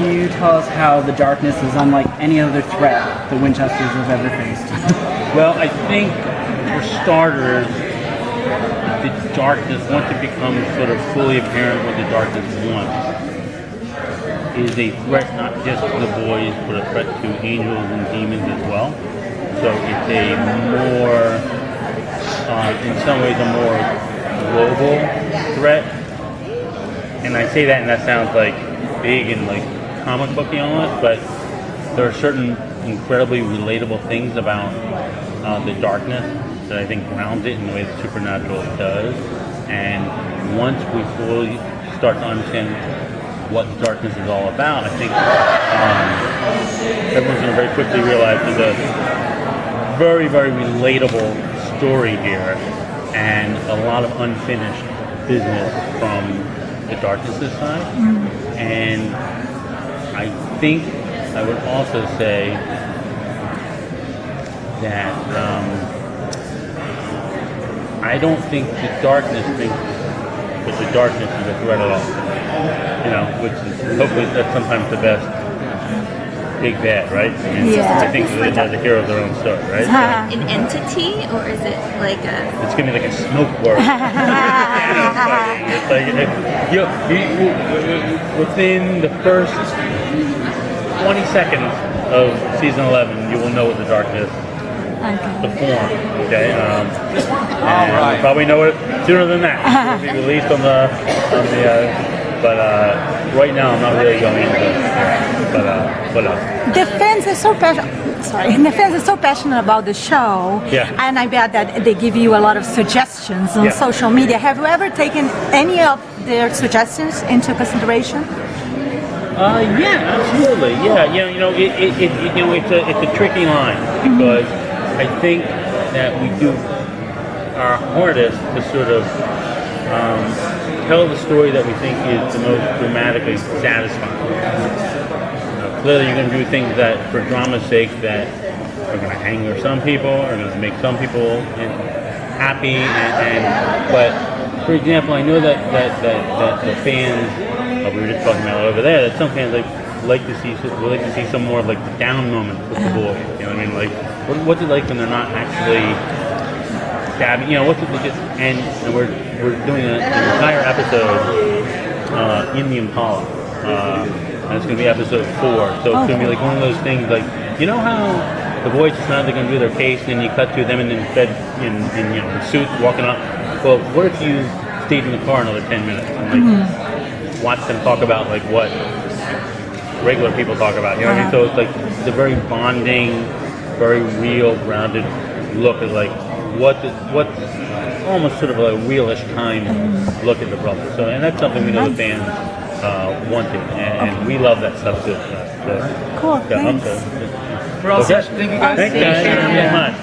can you tell us how the darkness is unlike any other threat the Winchesters have ever faced? Well, I think for starters, the darkness, once it becomes sort of fully apparent what the darkness wants, is a threat not just to the boys, but a threat to angels and demons as well. So it's a more, in some ways, a more global threat. And I say that, and that sounds like big and like comic booky almost, but there are certain incredibly relatable things about the darkness that I think grounds it in the way that Supernatural does. And once we fully start to understand what the darkness is all about, I think everyone's going to very quickly realize there's a very, very relatable story here and a lot of unfinished business from the darkness side. And I think I would also say that I don't think the darkness thinks that the darkness is a threat at all. You know, which is hopefully that's sometimes the best big bad, right? And I think they're the hero of their own story, right? An entity, or is it like a? It's gonna be like a smoke world. It's like you within the first 20 seconds of season 11, you will know what the darkness, the form. Okay, and we'll probably know it sooner than that. It'll be released on the. But right now, I'm not really going into it. But the fans are so passionate. Sorry, the fans are so passionate about the show. Yeah. And I bet that they give you a lot of suggestions on social media. Have you ever taken any of their suggestions into consideration? Yeah, absolutely. Yeah, you know, it's a tricky line because I think that we do our hardest to sort of tell the story that we think is the most dramatically satisfying. Clearly, you're going to do things that, for drama's sake, that are going to anger some people, are going to make some people happy. But for example, I know that the fans, we were just talking about it over there, that some fans like to see some more of like the down moments with the boys. You know what I mean? Like, what's it like when they're not actually stabbing? You know, what's it just and we're doing an entire episode in the Impala. And it's going to be episode 4. So it's going to be like one of those things like, you know how the boys decide they're going to do their case and then you cut to them in bed in suits walking up? Well, what if you stayed in the car another 10 minutes and like watched them talk about like what regular people talk about? You know what I mean? So it's like it's a very bonding, very real, grounded look at like what's almost sort of a realish kind look at the brothers. So, and that's something we know the fans wanted, and we love that stuff too. Cool, thanks. We're all set. Thank you guys. Thanks, guys. Thank you very much.